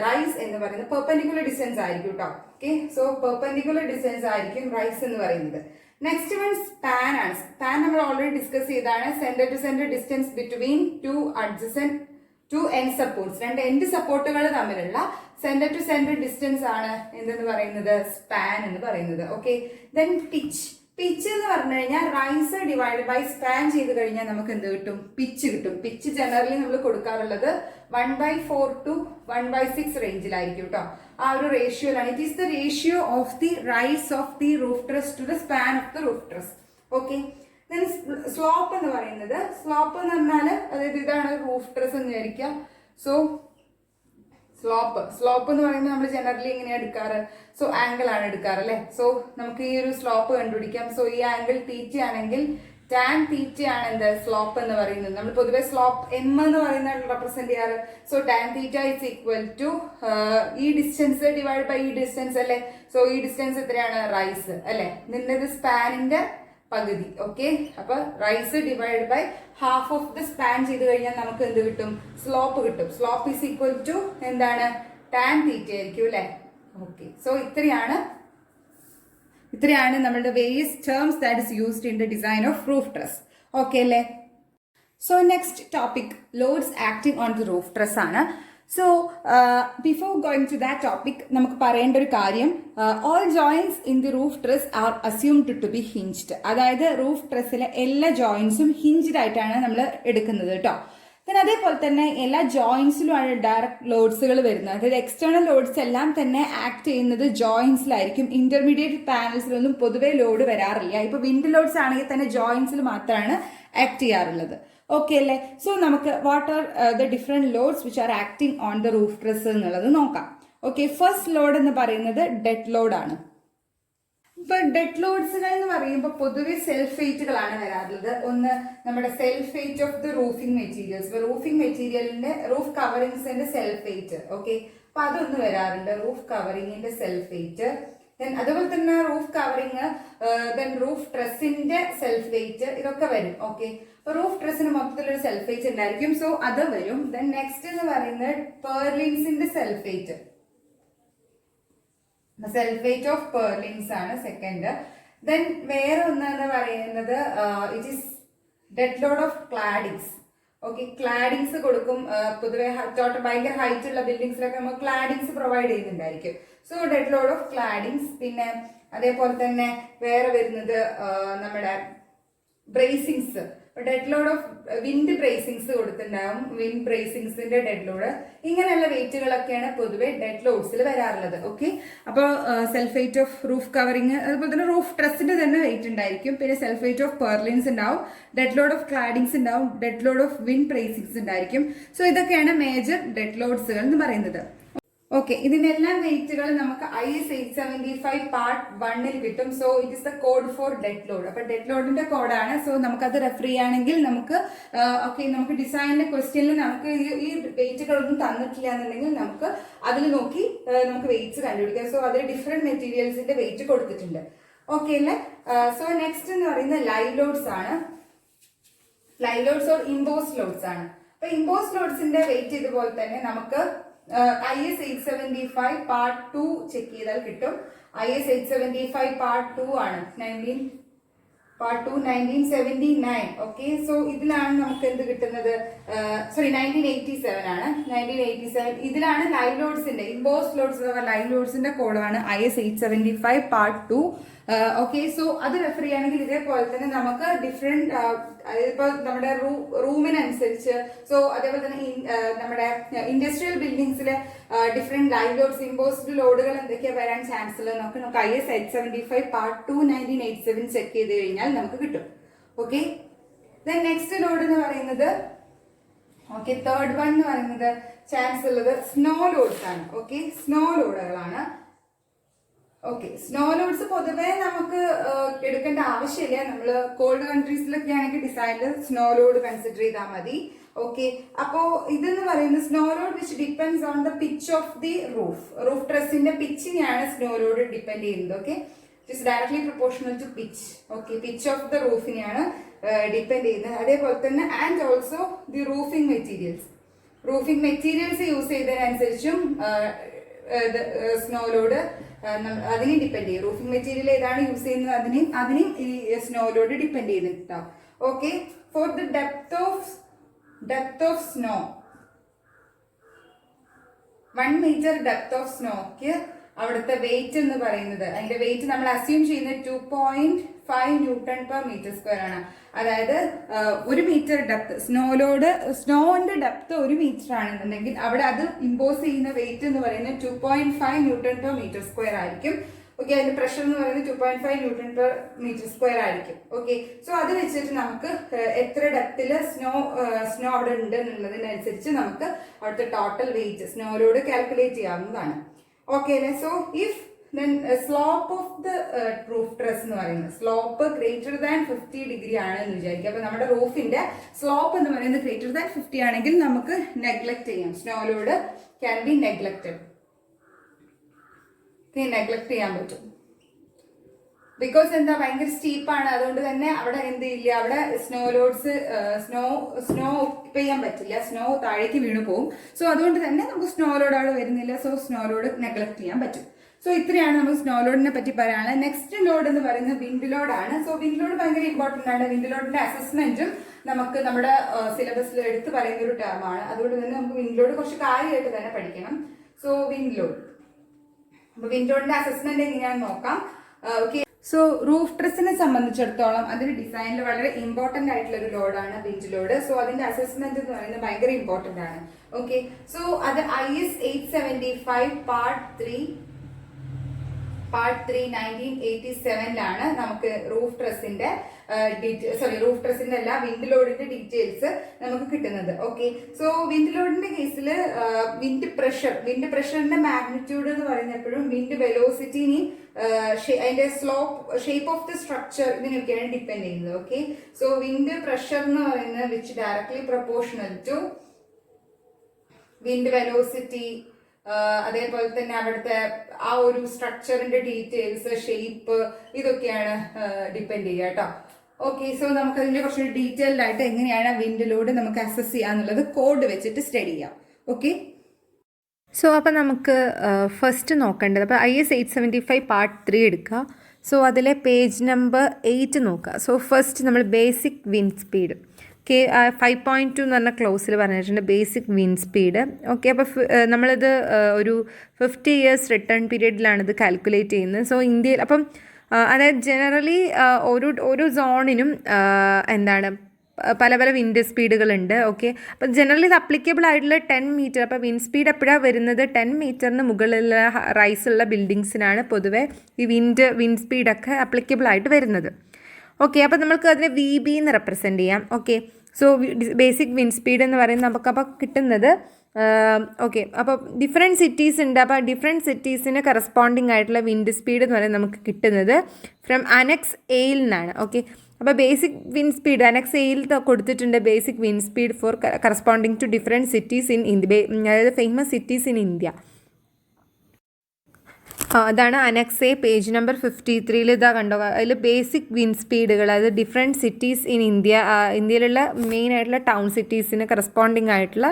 റൈസ് എന്ന് പറയുന്നത്. പെർപെൻഡിക്കുലർ ഡിസ്റ്റൻസ് ആയിരിക്കും കേട്ടോ. ഓക്കെ, സോ പെർപെൻഡിക്കുലർ ഡിസ്റ്റൻസ് ആയിരിക്കും റൈസ് എന്ന് പറയുന്നത്. നെക്സ്റ്റ് വൺ സ്പാൻ ആണ്. സ്പാൻ നമ്മൾ ഓൾറെഡി ഡിസ്കസ് ചെയ്താണ്. Centre to centre distance between 2 end supports, 2 end സപ്പോർട്ടുകൾ തമ്മിലുള്ള സെന്റർ ടു സെന്റർ ഡിസ്റ്റൻസ് ആണ് എന്തെന്ന് പറയുന്നത് സ്പാൻ എന്ന് പറയുന്നത്. ഓക്കെ, ദെൻ പിച്ച് എന്ന് പറഞ്ഞു കഴിഞ്ഞാൽ റൈസ് ഡിവൈഡ് ബൈ സ്പാൻ ചെയ്ത് കഴിഞ്ഞാൽ നമുക്ക് എന്ത് കിട്ടും? പിച്ച് കിട്ടും. പിച്ച് ജനറലി നമ്മൾ കൊടുക്കാറുള്ളത് 1/4 to 1/6 റേഞ്ചിലായിരിക്കും കേട്ടോ. ആ ഒരു റേഷ്യോയിലാണ്. It is the ratio of the rise of the roof truss to the span of the roof truss. Okay, then slope എന്ന് പറയുന്നത്, സ്ലോപ്പ് എന്ന് പറഞ്ഞാൽ അതായത് ഇതാണ് റൂഫ് ട്രസ് എന്ന് വിചാരിക്കാം. സോ സ്ലോപ്പ് എന്ന് പറയുമ്പോൾ നമ്മൾ ജനറലി ഇങ്ങനെ എടുക്കാറ്, സോ ആംഗിൾ ആണ് എടുക്കാറ് അല്ലെ. സോ നമുക്ക് ഈ ഒരു സ്ലോപ്പ് കണ്ടുപിടിക്കാം. സോ ഈ ആംഗിൾ തീറ്റ ആണെങ്കിൽ ടാൻ തീറ്റ ആണ് എന്ത് സ്ലോപ്പ് എന്ന് പറയുന്നത്. നമ്മൾ പൊതുവെ സ്ലോപ്പ് എം എന്ന് പറയുന്ന റെപ്രസെന്റ് ചെയ്യാറ്. So tan theta is equal to ഈ ഡിസ്റ്റൻസ് ഡിവൈഡ് ബൈ ഈ ഡിസ്റ്റൻസ് അല്ലെ. സോ ഈ ഡിസ്റ്റൻസ് എത്രയാണ്? റൈസ് അല്ലെ. നിന്നത് സ്പാനിന്റെ പകുതി. ഓക്കെ, അപ്പൊ rise divide by half of the span ചെയ്ത് കഴിഞ്ഞാൽ നമുക്ക് എന്ത് കിട്ടും? സ്ലോപ്പ് കിട്ടും. സ്ലോപ്പ് ഈസ് ഈക്വൽ ടു എന്താണ്? ടാൻ തീറ്റ ആയിരിക്കും അല്ലെ. ഓക്കെ, സോ ഇത്രയാണ് നമ്മളുടെ various terms that is used in the design of roof truss. Okay അല്ലേ? So next topic loads acting on the roof truss ആണ്. So before going to that topic നമുക്ക് പറയേണ്ട ഒരു കാര്യം, all joints in the roof truss are assumed to be hinged. അതായത് roof ട്രസ്സിലെ എല്ലാ ജോയിൻസും ഹിഞ്ച്ഡ് ആയിട്ടാണ് നമ്മൾ എടുക്കുന്നത് കേട്ടോ. പിന്നെ അതേപോലെ തന്നെ എല്ലാ ജോയിൻസിലുമാണ് ഡയറക്റ്റ് ലോഡ്സുകൾ വരുന്നത്. അതായത് എക്സ്റ്റേണൽ ലോഡ്സ് എല്ലാം തന്നെ ആക്ട് ചെയ്യുന്നത് ജോയിൻസിലായിരിക്കും. ഇന്റർമീഡിയറ്റ് പാനൽസിലൊന്നും പൊതുവെ ലോഡ് വരാറില്ല. ഇപ്പൊ വിൻഡ് ലോഡ്സ് ആണെങ്കിൽ തന്നെ ജോയിൻസിൽ മാത്രമാണ് ആക്ട് ചെയ്യാറുള്ളത്. ഓക്കെ അല്ലേ? സോ നമുക്ക് what are the different loads which are acting on the roof truss എന്നുള്ളത് നോക്കാം. ഓക്കെ, ഫസ്റ്റ് ലോഡ് എന്ന് പറയുന്നത് ഡെഡ് ലോഡ് ആണ്. ഇപ്പൊ ഡെഡ് ലോഡ്സുകൾ എന്ന് പറയുമ്പോൾ പൊതുവെ സെൽഫ് വെയിറ്റുകളാണ് വരാറുള്ളത്. ഒന്ന് നമ്മുടെ self weight of the roofing materials, roofing മെറ്റീരിയലിന്റെ റൂഫ് കവറിങ്സിന്റെ സെൽഫ് വെയിറ്റ്. ഓക്കെ, അപ്പൊ അതൊന്ന് വരാറുണ്ട്, റൂഫ് കവറിങ്ങിന്റെ സെൽഫ് വെയിറ്റ്. അതുപോലെ തന്നെ റൂഫ് കവറിങ്, റൂഫ് ട്രസിന്റെ സെൽഫ് വെയിറ്റ്, ഇതൊക്കെ വരും. ഓക്കെ, അപ്പൊ റൂഫ് ട്രസിന് മൊത്തത്തിലൊരു സെൽഫ് വെയിറ്റ് ഉണ്ടായിരിക്കും. സോ അത് വരും. നെക്സ്റ്റ് എന്ന് പറയുന്നത് പെർലിൻസിന്റെ self weight. Self weight of purlins ആണ് സെക്കൻഡ്. ദെൻ വേറെ ഒന്നെന്ന് പറയുന്നത് it is dead load of claddings. Okay, claddings കൊടുക്കും. പൊതുവെ ഭയങ്കര ഹൈറ്റ് ഉള്ള ബിൽഡിങ്സിലൊക്കെ നമ്മൾ ക്ലാഡിങ്സ് പ്രൊവൈഡ് ചെയ്യുന്നുണ്ടായിരിക്കും. So dead load of claddings. പിന്നെ അതേപോലെ തന്നെ വേറെ വരുന്നത് നമ്മുടെ bracings, dead load of wind bracings കൊടുത്തിട്ടുണ്ടാവും. വിൻഡ് ബ്രേസിങ്സിന്റെ ഡെഡ് ലോഡ്. ഇങ്ങനെയുള്ള വെയിറ്റുകളൊക്കെയാണ് പൊതുവെ ഡെഡ് ലോഡ്സിൽ വരാറുള്ളത്. ഓക്കെ, അപ്പോൾ self weight of roof covering, അതുപോലെ തന്നെ റൂഫ് ട്രസിന്റെ തന്നെ വെയിറ്റ് ഉണ്ടായിരിക്കും. പിന്നെ സെൽഫ് വെയിറ്റ് ഓഫ് പെർലിൻസ് ഉണ്ടാവും, ഡെഡ് ലോഡ് ഓഫ് ക്ലാഡിങ്സ് ഉണ്ടാവും, ഡെഡ് ലോഡ് ഓഫ് വിൻഡ് ബ്രേസിങ്സ് ഉണ്ടായിരിക്കും. സോ ഇതൊക്കെയാണ് മേജർ ഡെഡ് ലോഡ്സുകൾ എന്ന് പറയുന്നത്. ഓക്കെ, ഇതിനെല്ലാം വെയിറ്റുകൾ നമുക്ക് IS 875 പാർട്ട് 1 കിട്ടും. So it is the code for dead load. അപ്പൊ ഡെഡ് ലോഡിന്റെ കോഡാണ്. സോ നമുക്കത് റെഫർ ചെയ്യുകയാണെങ്കിൽ നമുക്ക് നമുക്ക് ഡിസൈനിന്റെ ക്വസ്റ്റ്യനിൽ നമുക്ക് ഈ വെയിറ്റുകളൊന്നും തന്നിട്ടില്ല എന്നുണ്ടെങ്കിൽ നമുക്ക് അതിൽ നോക്കി നമുക്ക് വെയിറ്റ്സ് കണ്ടുപിടിക്കാം. സോ അതിൽ ഡിഫറെന്റ് മെറ്റീരിയൽസിന്റെ വെയിറ്റ് കൊടുത്തിട്ടുണ്ട്. ഓക്കെ അല്ലേ? സോ നെക്സ്റ്റ് എന്ന് പറയുന്നത് ലൈവ് ലോഡ്സ് ആണ്. Live loads or impose loads ആണ്. അപ്പൊ ഇമ്പോസ് ലോഡ്സിന്റെ വെയിറ്റ് ഇതുപോലെ തന്നെ നമുക്ക് IS 875 പാർട്ട് 2 ചെക്ക് ചെയ്താൽ കിട്ടും. IS 875 പാർട്ട് 2 ആണ്, പാർട്ട് 2 1979. ഓക്കെ, സോ ഇതിലാണ് നമുക്ക് എന്ത് കിട്ടുന്നത്? 1987 ആണ്. 1987 ഇതിലാണ് ലൈവ് ലോഡ്സിന്റെ ഇമ്പോസ് ലോഡ്സ് ലൈവ് ലോഡ്സിന്റെ കോഡാണ് IS 875 പാർട്ട് 2. ഓക്കെ, സോ അത് റെഫർ ചെയ്യുകയാണെങ്കിൽ ഇതേപോലെ തന്നെ നമുക്ക് ഡിഫറെന്റ് ഇപ്പൊ നമ്മുടെ റൂമിനനുസരിച്ച്, സോ അതേപോലെ തന്നെ നമ്മുടെ ഇൻഡസ്ട്രിയൽ ബിൽഡിംഗ്സിലെ ഡിഫറെന്റ് ലൈവ് ലോഡ്സ്, ഇമ്പോസ്ഡ് ലോഡുകൾ എന്തൊക്കെയാ വരാൻ ചാൻസ് ഉള്ളത് നമുക്ക് IS 875 പാർട്ട് 2 1987 ചെക്ക് ചെയ്ത് കഴിഞ്ഞാൽ നമുക്ക് കിട്ടും. ഓക്കെ, നെക്സ്റ്റ് ലോഡ് എന്ന് പറയുന്നത് തേർഡ് വൺ എന്ന് പറയുന്നത് ചാൻസ് ഉള്ളത് സ്നോ ലോഡ്സ് ആണ്. ഓക്കെ, സ്നോ ലോഡുകളാണ്. ഓക്കെ, സ്നോ ലോഡ്സ് പൊതുവെ നമുക്ക് എടുക്കേണ്ട ആവശ്യമില്ല. നമ്മൾ കോൾഡ് കൺട്രീസിലൊക്കെ ആണെങ്കിൽ ഡിസൈനിൽ സ്നോ ലോഡ് കൺസിഡർ ചെയ്താൽ മതി. ഓക്കെ, അപ്പോ ഇതെന്ന് പറയുന്നത് snow load which depends on the pitch of the roof ട്രസിന്റെ പിച്ചിനെയാണ് സ്നോ ലോഡ് ഡിപ്പെൻഡ് ചെയ്യുന്നത്. Okay, it is directly proportional to pitch. Okay, pitch of the റൂഫിനെയാണ് ഡിപ്പെൻഡ് ചെയ്യുന്നത്. അതേപോലെ തന്നെ and also the roofing materials use ചെയ്തതിനനുസരിച്ചും snow load അതിനെ depend ചെയ്യും. റൂഫിംഗ് മെറ്റീരിയൽ ഏതാണ് യൂസ് ചെയ്യുന്നത് അതിനെയും ഈ സ്നോ ലോഡ് ഡിപ്പെൻഡ് ചെയ്തിട്ടുണ്ടാവും. Okay, for the depth of snow 1 metre depth of സ്നോക്ക് അവിടുത്തെ വെയിറ്റ് എന്ന് പറയുന്നത്, അതിന്റെ വെയിറ്റ് നമ്മൾ അസ്യൂം ചെയ്യുന്നത് 2.5 ന്യൂട്ടൺ പെർ മീറ്റർ സ്ക്വയർ ആണ്. അതായത് 1 മീറ്റർ ഡെപ്ത് സ്നോന്റെ ഡെപ്ത് 1 മീറ്റർ ആണെന്നുണ്ടെങ്കിൽ അവിടെ അത് ഇമ്പോസ് ചെയ്യുന്ന വെയിറ്റ് എന്ന് പറയുന്നത് 2.5 ന്യൂട്ടൺ പെർ മീറ്റർ സ്ക്വയർ ആയിരിക്കും. ഓക്കെ, അതിന്റെ പ്രഷർ എന്ന് പറയുന്നത് 2.5 ന്യൂട്ടൺ പെർ മീറ്റർ സ്ക്വയർ ആയിരിക്കും. ഓക്കെ, സോ അത് വെച്ചിട്ട് നമുക്ക് എത്ര ഡെപ്തില് സ്നോ അവിടെ ഉണ്ട് എന്നുള്ളതിനനുസരിച്ച് നമുക്ക് അവിടുത്തെ ടോട്ടൽ വെയിറ്റ് സ്നോയിലോട് കാൽക്കുലേറ്റ് ചെയ്യാവുന്നതാണ്. ഓക്കെ അല്ലേ? So if slope of the roof truss എന്ന് പറയുന്നത് സ്ലോപ്പ് ഗ്രേറ്റർ ദാൻ 50 ഡിഗ്രി ആണ് എന്ന് വിചാരിക്കുക. അപ്പൊ നമ്മുടെ റൂഫിന്റെ സ്ലോപ്പ് എന്ന് പറയുന്നത് ഗ്രേറ്റർ ദാൻ 50 ആണെങ്കിൽ നമുക്ക് നെഗ്ലക്ട് ചെയ്യാം. സ്നോയിലോട് ക്യാൻ ബി നെഗ്ലക്റ്റഡ്. നെഗ്ലക്ട് ചെയ്യാൻ പറ്റും. ബിക്കോസ് എന്താ, ഭയങ്കര സ്റ്റീപ്പാണ്. അതുകൊണ്ട് തന്നെ അവിടെ എന്ത് ചെയ്യില്ല, അവിടെ സ്നോ ഒക്യുപ്പൈ ചെയ്യാൻ പറ്റില്ല. സ്നോ താഴേക്ക് വീണു പോകും. സോ അതുകൊണ്ട് തന്നെ നമുക്ക് സ്നോ ലോഡ് അവിടെ വരുന്നില്ല. സോ സ്നോ ലോഡ് നെഗ്ലക്ട് ചെയ്യാൻ പറ്റും. സോ ഇത്രയാണ് നമുക്ക് സ്നോ ലോഡിനെ പറ്റി പറയാനുള്ളത്. നെക്സ്റ്റ് ലോഡ് എന്ന് പറയുന്നത് വിൻഡ് ലോഡ് ആണ്. സോ വിൻഡ് ലോഡ് ഭയങ്കര ഇമ്പോർട്ടന്റ് ആണ്. വിൻഡ് ലോഡിന്റെ അസസ്മെന്റും നമുക്ക് നമ്മുടെ സിലബസിൽ എടുത്ത് പറയുന്ന ഒരു ടേം ആണ്. അതുകൊണ്ട് തന്നെ നമുക്ക് വിൻഡ് ലോഡ് കുറച്ച് കാര്യമായിട്ട് തന്നെ പഠിക്കണം. സോ വിൻഡ് ലോഡ്, അപ്പൊ വിൻഡ് ലോഡിന്റെ അസസ്മെന്റ് എങ്ങനെയാണെന്ന് നോക്കാം. ഓക്കെ, സോ റൂഫ് ട്രസിനെ സംബന്ധിച്ചിടത്തോളം അതിന്റെ ഡിസൈനിൽ വളരെ ഇമ്പോർട്ടന്റ് ആയിട്ടുള്ള ഒരു ലോഡാണ് വിൻഡ് ലോഡ്. സോ അതിന്റെ അസസ്മെന്റ് എന്ന് പറയുന്നത് ഭയങ്കര ഇമ്പോർട്ടന്റ് ആണ്. ഓക്കെ, സോ അത് IS 875 പാർട്ട് 3 പാർട്ട് 3 1987 നമുക്ക് റൂഫ് ട്രസിന്റെ അല്ല വിൻഡ് ലോഡിന്റെ ഡീറ്റെയിൽസ് നമുക്ക് കിട്ടുന്നത്. ഓക്കെ, സോ വിൻഡ് ലോഡിന്റെ കേസിൽ വിൻഡ് പ്രഷറിന്റെ മാഗ്നിറ്റ്യൂഡ് എന്ന് പറയുന്നപ്പോഴും വിൻഡ് വെലോസിറ്റിനെയും അതിന്റെ ഷേപ്പ് ഓഫ് ദ സ്ട്രക്ചർ ഇതിനൊക്കെയാണ് ഡിപ്പെൻഡ് ചെയ്യുന്നത്. ഓക്കെ, സോ വിൻഡ് പ്രഷർ എന്ന് പറയുന്നത് which directly proportional to wind velocity, അതേപോലെ തന്നെ അവിടുത്തെ ആ ഒരു സ്ട്രക്ചറിന്റെ ഡീറ്റെയിൽസ്, ഷേപ്പ്, ഇതൊക്കെയാണ് ഡിപ്പെൻഡ് ചെയ്യുക കേട്ടോ. ഓക്കെ, സോ നമുക്ക് അതിന്റെ കുറച്ച് ഡീറ്റെയിൽഡ് ആയിട്ട് എങ്ങനെയാണ് വിൻഡ് ലോഡ് നമുക്ക് അസസ് ചെയ്യാന്നുള്ളത് കോഡ് വെച്ചിട്ട് സ്റ്റഡി ചെയ്യാം. ഓക്കെ, സോ അപ്പോൾ നമുക്ക് ഫസ്റ്റ് നോക്കേണ്ടത്, അപ്പോൾ IS 875 പാർട്ട് 3 എടുക്കുക. സോ അതിലെ പേജ് നമ്പർ 8 നോക്കുക. സോ ഫസ്റ്റ് നമ്മൾ ബേസിക് വിൻഡ് സ്പീഡ് 5.2 എന്ന് പറഞ്ഞ ക്ലോസിൽ പറഞ്ഞിട്ടുണ്ട് ബേസിക് വിൻഡ് സ്പീഡ്. ഓക്കെ, അപ്പോൾ നമ്മളിത് ഒരു 50 years റിട്ടേൺ പീരീഡിലാണ് ഇത് കാൽക്കുലേറ്റ് ചെയ്യുന്നത്. സോ ഇന്ത്യയിൽ അപ്പം അതായത് ജനറലി ഓരോ സോണിനും എന്താണ് പല പല വിൻഡ് സ്പീഡുകളുണ്ട്. ഓക്കെ, അപ്പോൾ ജനറലി ഇത് അപ്ലിക്കബിൾ ആയിട്ടുള്ള 10 മീറ്റർ. അപ്പോൾ വിൻഡ് സ്പീഡ് എപ്പോഴാണ് വരുന്നത്? 10 മീറ്ററിന് മുകളിലുള്ള റൈസുള്ള ബിൽഡിങ്സിനാണ് പൊതുവെ ഈ വിൻഡ് സ്പീഡൊക്കെ അപ്ലിക്കബിൾ ആയിട്ട് വരുന്നത്. ഓക്കെ, അപ്പോൾ നമുക്ക് അതിനെ VB എന്ന് റെപ്രസെൻറ്റ് ചെയ്യാം. Okay, so basic wind speed എന്ന് പറയുന്നത് നമുക്കപ്പോൾ കിട്ടുന്നത് ഓക്കെ, അപ്പോൾ ഡിഫറെൻറ്റ് സിറ്റീസ് ഉണ്ട്. അപ്പോൾ ഡിഫറെൻറ്റ് സിറ്റീസിന് കറസ്പോണ്ടിങ് ആയിട്ടുള്ള വിൻഡ് സ്പീഡ് എന്ന് പറയുന്നത് നമുക്ക് കിട്ടുന്നത് ഫ്രം അനക്സ് എയിൽ നിന്നാണ്. ഓക്കെ, അപ്പോൾ ബേസിക് വിൻഡ് സ്പീഡ് അനക്സ് എയിൽ കൊടുത്തിട്ടുണ്ട് basic wind speed for corresponding to different cities in India, അതായത് ഫേമസ് സിറ്റീസ് ഇൻ ഇന്ത്യ. അതാണ് അനക്സ് എ പേജ് നമ്പർ 53 ഇതാ കണ്ടോ. അതിൽ ബേസിക് വിൻഡ് സ്പീഡുകൾ, അതായത് ഡിഫറെൻറ്റ് സിറ്റീസ് ഇൻ ഇന്ത്യയിലുള്ള മെയിൻ ആയിട്ടുള്ള ടൗൺ സിറ്റീസിന് കറസ്പോണ്ടിങ് ആയിട്ടുള്ള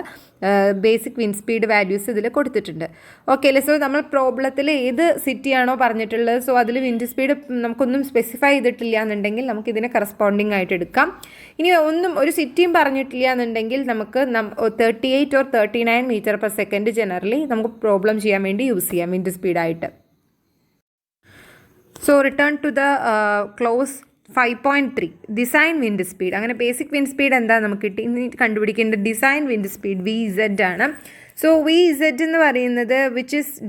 ബേസിക് വിൻഡ് സ്പീഡ് വാല്യൂസ് ഇതിൽ കൊടുത്തിട്ടുണ്ട്. ഓക്കെ അല്ലേ, സോ നമ്മൾ പ്രോബ്ലത്തിൽ ഏത് സിറ്റിയാണോ പറഞ്ഞിട്ടുള്ളത്, സോ അതിൽ വിൻഡ് സ്പീഡ് നമുക്കൊന്നും സ്പെസിഫൈ ചെയ്തിട്ടില്ല എന്നുണ്ടെങ്കിൽ നമുക്ക് ഇതിനെ കറസ്പോണ്ടിങ് ആയിട്ട് എടുക്കാം. ഇനി ഒരു സിറ്റിയും പറഞ്ഞിട്ടില്ല എന്നുണ്ടെങ്കിൽ നമുക്ക് 38 or 39 metre per second generally നമുക്ക് പ്രോബ്ലം ചെയ്യാൻ വേണ്ടി യൂസ് ചെയ്യാം വിൻഡ് സ്പീഡായിട്ട്. So return to the clause 5.3 design wind speed. അങ്ങനെ ബേസിക് വിൻഡ് സ്പീഡ് എന്താ നമുക്ക് കിട്ടി, ഇനി കണ്ടുപിടിക്കേണ്ട ഡിസൈൻ വിൻഡ് സ്പീഡ് VZ ആണ്. സോ VZ എന്ന് പറയുന്നത്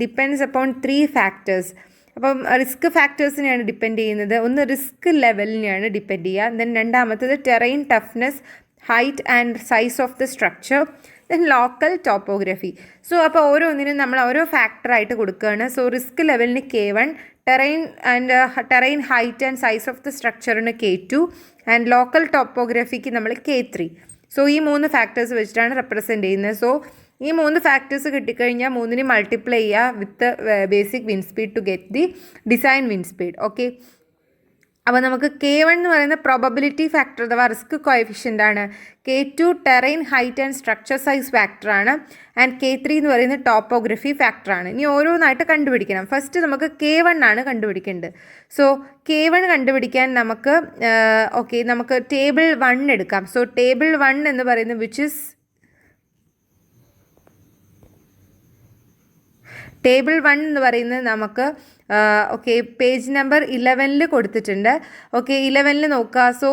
ഡിപ്പെൻഡ്സ് അപ്പോൺ 3 ഫാക്ടേഴ്സ്. അപ്പം റിസ്ക് ഫാക്ടേഴ്സിനെയാണ് ഡിപ്പെൻഡ് ചെയ്യുന്നത്. ഒന്ന് റിസ്ക് ലെവലിനെയാണ് ഡിപ്പെൻഡ് ചെയ്യുക. ദെൻ രണ്ടാമത്തത് terrain toughness, height and size of the structure, then local topography. So അപ്പോൾ ഓരോന്നിനും നമ്മൾ ഓരോ ഫാക്ടറായിട്ട് കൊടുക്കുകയാണ്. സോ റിസ്ക് ലെവലിന് K1, terrain height and size of the സ്ട്രക്ചറിന് K2 ആൻഡ് ലോക്കൽ ടോപ്പോഗ്രഫിക്ക് നമ്മൾ K3. സോ ഈ 3 ഫാക്ടേഴ്സ് വെച്ചിട്ടാണ് റെപ്രസെൻറ്റ് ചെയ്യുന്നത്. സോ ഈ 3 ഫാക്ടേഴ്സ് കിട്ടിക്കഴിഞ്ഞാൽ 3നെ മൾട്ടിപ്ലൈ ചെയ്യുക with basic wind speed to get the design wind speed. Okay, അപ്പോൾ നമുക്ക് K1 എന്ന് പറയുന്ന പ്രോബബിലിറ്റി ഫാക്ടർ അഥവാ റിസ്ക് കോഎഫിഷ്യൻ്റ് ആണ്. K2 terrain height and structure size ഫാക്ടറാണ്. ആൻഡ് K3 എന്ന് പറയുന്നത് ടോപ്പോഗ്രഫി ഫാക്ടറാണ്. ഇനി ഓരോന്നായിട്ട് കണ്ടുപിടിക്കണം. ഫസ്റ്റ് നമുക്ക് K1 ആണ് കണ്ടുപിടിക്കേണ്ടത്. സോ K1 കണ്ടുപിടിക്കാൻ നമുക്ക് നമുക്ക് ടേബിൾ 1 എടുക്കാം. സോ ടേബിൾ 1 എന്ന് പറയുന്നത് ടേബിൾ 1 എന്ന് പറയുന്നത് നമുക്ക് പേജ് നമ്പർ 11 കൊടുത്തിട്ടുണ്ട്. 11 നോക്കുക. സോ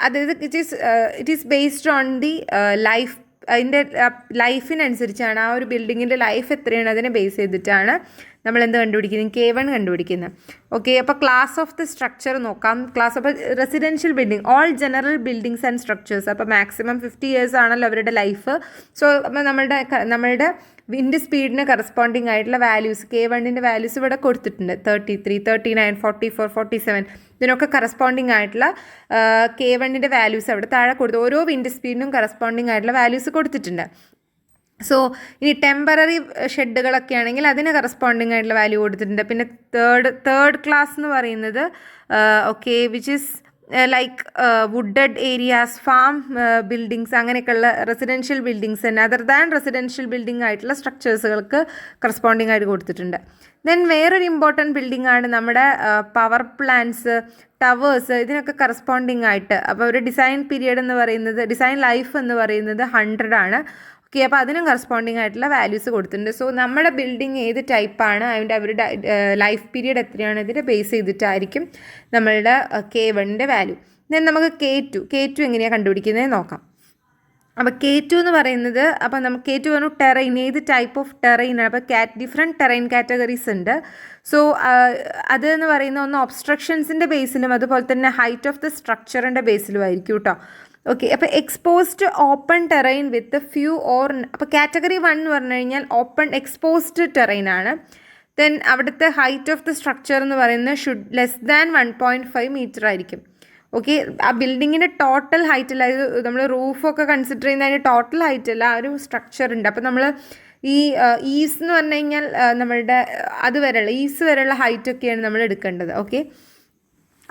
അതായത് it is based on the life, അതിൻ്റെ ലൈഫിനനുസരിച്ചാണ്, ആ ഒരു ബിൽഡിങ്ങിൻ്റെ ലൈഫ് എത്രയാണ് അതിനെ ബേസ് ചെയ്തിട്ടാണ് നമ്മൾ എന്ത് കണ്ടുപിടിക്കുന്നത്, K1 കണ്ടുപിടിക്കുന്നത്. അപ്പോൾ ക്ലാസ് ഓഫ് ദി സ്ട്രക്ചർ നോക്കാം. Class of residential building, all general buildings and structures. അപ്പോൾ മാക്സിമം 50 years ആണല്ലോ അവരുടെ ലൈഫ്. സോ അപ്പോൾ നമ്മളുടെ വിൻഡ് സ്പീഡിന് കറസ്പോണ്ടിങ് ആയിട്ടുള്ള വാല്യൂസ്, K1ൻ്റെ വാല്യൂസ് ഇവിടെ കൊടുത്തിട്ടുണ്ട്. 33, 39, 44, 47 ഇതിനൊക്കെ കറസ്പോണ്ടിങ് ആയിട്ടുള്ള K1ൻ്റെ വാല്യൂസ് അവിടെ താഴെ കൊടുത്തു. ഓരോ വിൻഡ് സ്പീഡിനും കറസ്പോണ്ടിങ് ആയിട്ടുള്ള വാല്യൂസ് കൊടുത്തിട്ടുണ്ട്. സോ ഇനി ടെമ്പററി ഷെഡുകളൊക്കെ ആണെങ്കിൽ അതിന് കറസ്പോണ്ടിങ് ആയിട്ടുള്ള വാല്യൂ കൊടുത്തിട്ടുണ്ട്. പിന്നെ തേർഡ് ക്ലാസ് എന്ന് പറയുന്നത് which is like wooded areas, farm buildings, അങ്ങനെയൊക്കെയുള്ള റെസിഡൻഷ്യൽ ബിൽഡിങ്സ് തന്നെ അതർ ദാൻ റെസിഡൻഷ്യൽ ബിൽഡിംഗ് ആയിട്ടുള്ള സ്ട്രക്ചേഴ്സുകൾക്ക് കറസ്പോണ്ടിങ് ആയിട്ട് കൊടുത്തിട്ടുണ്ട്. ദെൻ വേറൊരു ഇമ്പോർട്ടൻറ്റ് ബിൽഡിംഗ് ആണ് നമ്മുടെ പവർ പ്ലാന്റ്സ്, ടവേഴ്സ്, ഇതിനൊക്കെ കറസ്പോണ്ടിങ് ആയിട്ട്. അപ്പോൾ ഒരു ഡിസൈൻ പീരിയഡ് എന്ന് പറയുന്നത്, ഡിസൈൻ ലൈഫ് എന്ന് പറയുന്നത് 100 ആണ്. അപ്പോൾ അതിനും കറസ്പോണ്ടിങ് ആയിട്ടുള്ള വാല്യൂസ് കൊടുത്തിട്ടുണ്ട്. സോ നമ്മുടെ ബിൽഡിംഗ് ഏത് ടൈപ്പാണ്, അവരുടെ ലൈഫ് പീരീഡ് എത്രയാണ്, ഇതിനെ ബേസ് ചെയ്തിട്ടായിരിക്കും നമ്മളുടെ K1ൻ്റെ വാല്യൂ. ദെൻ നമുക്ക് K2 എങ്ങനെയാണ് കണ്ടുപിടിക്കുന്നത് നോക്കാം. അപ്പോൾ K2 എന്ന് പറയുന്നത്, അപ്പോൾ നമുക്ക് K2 പറഞ്ഞു ടെറൈൻ, ഏത് ടൈപ്പ് ഓഫ് ടെറൈനാണ്. അപ്പോൾ ഡിഫറെൻറ്റ് ടെറൈൻ കാറ്റഗറീസ് ഉണ്ട്. സോ അതെന്ന് പറയുന്ന ഒന്ന് ഒബ്സ്ട്രക്ഷൻസിൻ്റെ ബേസിലും അതുപോലെ തന്നെ ഹൈറ്റ് ഓഫ് ദ സ്ട്രക്ചറിൻ്റെ ബേസിലും ആയിരിക്കും കേട്ടോ. ഓക്കെ, അപ്പോൾ exposed open terrain with few or, അപ്പോൾ കാറ്റഗറി 1 എന്ന് പറഞ്ഞു കഴിഞ്ഞാൽ ഓപ്പൺ എക്സ്പോസ്ഡ് ടെറൈൻ ആണ്. ദെൻ അവിടുത്തെ ഹൈറ്റ് ഓഫ് ദ സ്ട്രക്ചർ എന്ന് പറയുന്നത് ഷുഡ് ലെസ് ദാൻ 1.5 മീറ്റർ ആയിരിക്കും. ഓക്കെ, ആ ബിൽഡിങ്ങിൻ്റെ ടോട്ടൽ ഹൈറ്റ് അല്ല, ഇത് നമ്മൾ റൂഫൊക്കെ കൺസിഡർ ചെയ്യുന്ന അതിൻ്റെ ടോട്ടൽ ഹൈറ്റ് അല്ല, ആ ഒരു സ്ട്രക്ചർ ഉണ്ട്. അപ്പോൾ നമ്മൾ ഈ ഈസ് എന്ന് പറഞ്ഞു കഴിഞ്ഞാൽ നമ്മളുടെ അതുവരെയുള്ള ഈസ് വരെയുള്ള ഹൈറ്റൊക്കെയാണ് നമ്മൾ എടുക്കേണ്ടത്. ഓക്കെ,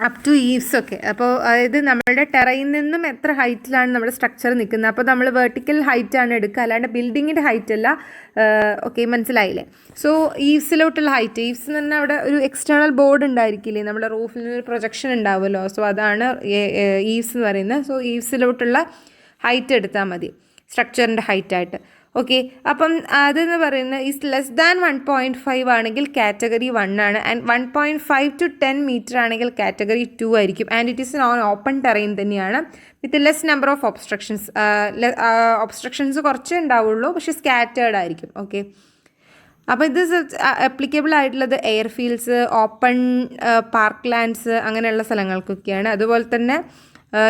അപ് ടു ഈവ്സ് ഒക്കെ. അപ്പോൾ അതായത് നമ്മളുടെ ടെറയിൽ നിന്നും എത്ര ഹൈറ്റിലാണ് നമ്മുടെ സ്ട്രക്ചർ നിൽക്കുന്നത്. അപ്പോൾ നമ്മൾ വെർട്ടിക്കൽ ഹൈറ്റാണ് എടുക്കുക, അല്ലാണ്ട് ബിൽഡിങ്ങിൻ്റെ ഹൈറ്റ് അല്ല. ഓക്കെ, മനസ്സിലായില്ലേ? സോ ഈവ്സിലോട്ടുള്ള ഹൈറ്റ്, ഈവ്സ് എന്ന് പറഞ്ഞാൽ അവിടെ ഒരു എക്സ്റ്റേണൽ ബോർഡ് ഉണ്ടായിരിക്കില്ലേ, നമ്മുടെ റൂഫിൽ ഒരു പ്രൊജക്ഷൻ ഉണ്ടാവുമല്ലോ. സോ അതാണ് ഈവ്സ് എന്ന് പറയുന്നത്. സോ ഈവ്സിലോട്ടുള്ള ഹൈറ്റ് എടുത്താൽ മതി സ്ട്രക്ചറിൻ്റെ ഹൈറ്റായിട്ട്. ഓക്കെ, അപ്പം അതെന്ന് പറയുന്നത് ഈസ് ലെസ് ദാൻ 1.5 ആണെങ്കിൽ കാറ്റഗറി 1 ആണ്. ആൻഡ് 1.5 to 10 മീറ്റർ ആണെങ്കിൽ കാറ്റഗറി 2 ആയിരിക്കും. And it is non open terrain തന്നെയാണ് with less number of obstructions. Obstructions കുറച്ചേ ഉണ്ടാവുള്ളൂ, പക്ഷേ സ്കാറ്റേർഡ് ആയിരിക്കും. ഓക്കെ, അപ്പോൾ ഇത് അപ്ലിക്കബിൾ ആയിട്ടുള്ളത് എയർഫീൽഡ്സ്, ഓപ്പൺ പാർക്ക് ലാൻഡ്സ് അങ്ങനെയുള്ള സ്ഥലങ്ങൾക്കൊക്കെയാണ്. അതുപോലെ തന്നെ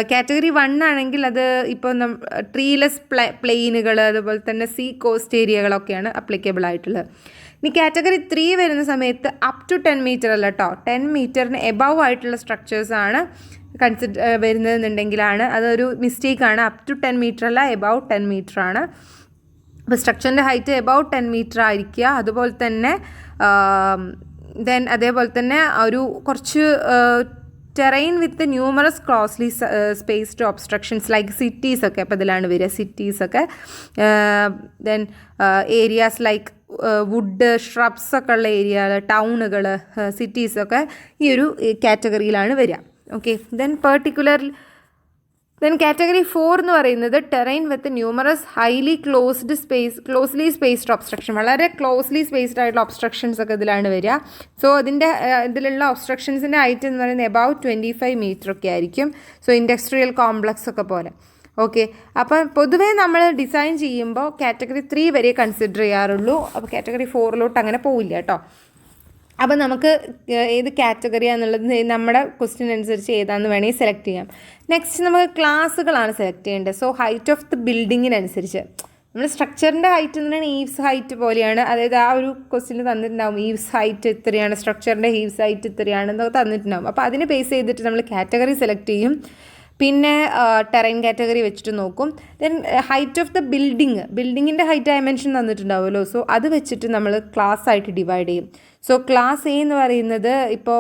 കാറ്റഗറി 1 ആണെങ്കിൽ അത് ഇപ്പോൾ ട്രീലെസ് പ്ലെയിനുകൾ, അതുപോലെ തന്നെ സീ കോസ്റ്റ് ഏരിയകളൊക്കെയാണ് അപ്ലിക്കബിൾ ആയിട്ടുള്ളത്. ഇനി കാറ്റഗറി 3 വരുന്ന സമയത്ത് അപ് ടു 10 മീറ്റർ അല്ല കേട്ടോ, 10 മീറ്ററിന് എബവ് ആയിട്ടുള്ള സ്ട്രക്ചേഴ്സാണ് വരുന്നതെന്നുണ്ടെങ്കിലാണ് അതൊരു മിസ്റ്റേക്കാണ്. അപ് ടു 10 മീറ്റർ അല്ല, എബവ് 10 മീറ്റർ ആണ്. അപ്പോൾ സ്ട്രക്ചറിൻ്റെ ഹൈറ്റ് എബവ് 10 മീറ്റർ ആയിരിക്കുക. അതുപോലെ തന്നെ അതേപോലെ തന്നെ ഒരു കുറച്ച് terrain with numerous closely spaced obstructions like cities ഒക്കെ, അപ്പോൾ ഇതിലാണ് വരിക സിറ്റീസൊക്കെ. Then areas like wood shrubs ഒക്കെ ഉള്ള ഏരിയ, ടൗണുകൾ, സിറ്റീസൊക്കെ ഈ ഒരു കാറ്റഗറിയിലാണ് വരിക. ഓക്കെ, ദെൻ കാറ്റഗറി 4 എന്ന് പറയുന്നത് terrain with numerous highly closely spaced obstruction, വളരെ ക്ലോസ്ലി സ്പേസ്ഡ് ആയിട്ടുള്ള ഒബ്സ്ട്രക്ഷൻസ് ഒക്കെ ഇതിലാണ് വരിക. സോ ഇതിലുള്ള ഒബ്സ്ട്രക്ഷൻസിൻ്റെ ഹൈറ്റ് എന്ന് പറയുന്നത് എബൌട്ട് 25 മീറ്റർ ഒക്കെ ആയിരിക്കും. സോ ഇൻഡസ്ട്രിയൽ കോംപ്ലക്സ് ഒക്കെ പോലെ. ഓക്കെ, അപ്പം പൊതുവേ നമ്മൾ ഡിസൈൻ ചെയ്യുമ്പോൾ കാറ്റഗറി 3 വരെ കൺസിഡർ ചെയ്യാറുള്ളൂ. അപ്പോൾ കാറ്റഗറി 4 അങ്ങനെ പോവില്ല കേട്ടോ. അപ്പോൾ നമുക്ക് ഏത് കാറ്റഗറിയാണെന്നുള്ളത് നമ്മുടെ ക്വസ്റ്റ്യൻ അനുസരിച്ച് ഏതാണെന്ന് വേണമെങ്കിൽ സെലക്ട് ചെയ്യാം. നെക്സ്റ്റ് നമുക്ക് ക്ലാസ്സുകളാണ് സെലക്ട് ചെയ്യേണ്ടത്. സോ ഹൈറ്റ് ഓഫ് ദി ബിൽഡിങ്ങിനനുസരിച്ച് നമ്മൾ സ്ട്രക്ചറിൻ്റെ ഹൈറ്റ് എന്ന് പറഞ്ഞാൽ ഈവ്സ് ഹൈറ്റ് പോലെയാണ്. അതായത് ആ ഒരു ക്വസ്റ്റ്യൻ തന്നിട്ടുണ്ടാവും, ഈവ്സ് ഹൈറ്റ് ഇത്രയാണ്, സ്ട്രക്ചറിൻ്റെ ഈവ്സ് ഹൈറ്റ് ഇത്രയാണെന്നൊക്കെ തന്നിട്ടുണ്ടാവും. അപ്പോൾ അതിനെ ബേസ് ചെയ്തിട്ട് നമ്മൾ കാറ്റഗറി സെലക്ട് ചെയ്യും. പിന്നെ ടെറൈൻ കാറ്റഗറി വെച്ചിട്ട് നോക്കും. ദെൻ ഹൈറ്റ് ഓഫ് ദ ബിൽഡിങ്ങിൻ്റെ ഹൈറ്റ് ഡയമെൻഷൻ തന്നിട്ടുണ്ടാവുമല്ലോ. സോ അത് വെച്ചിട്ട് നമ്മൾ ക്ലാസ് ആയിട്ട് ഡിവൈഡ് ചെയ്യും. സോ ക്ലാസ് എ എന്ന് പറയുന്നത് ഇപ്പോൾ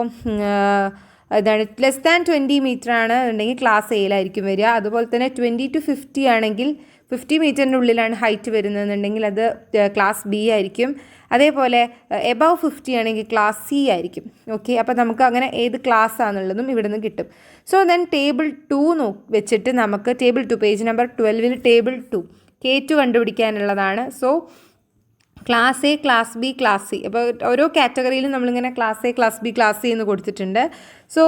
ഇതാണ് ലെസ് ദാൻ 20 മീറ്റർ ആണ് ഉണ്ടെങ്കിൽ ക്ലാസ് എയിലായിരിക്കും വരിക. അതുപോലെ തന്നെ 20 to 50 ആണെങ്കിൽ 50 മീറ്ററിൻ്റെ ഉള്ളിലാണ് ഹൈറ്റ് വരുന്നതെന്നുണ്ടെങ്കിൽ അത് ക്ലാസ് ബി ആയിരിക്കും. അതേപോലെ എബവ് 50 ആണെങ്കിൽ ക്ലാസ് സി ആയിരിക്കും. ഓക്കെ, അപ്പോൾ നമുക്ക് അങ്ങനെ ഏത് ക്ലാസ് ആണെന്നുള്ളതും ഇവിടെ നിന്ന് കിട്ടും. സോ ദെൻ ടേബിൾ 2 വെച്ചിട്ട് നമുക്ക് table 2 page number 12 table 2 K2 കണ്ടുപിടിക്കാനുള്ളതാണ്. So class A, class B, class C. അപ്പോൾ ഓരോ കാറ്റഗറിയിലും നമ്മളിങ്ങനെ class A, class B, class C എന്ന് കൊടുത്തിട്ടുണ്ട്. സോ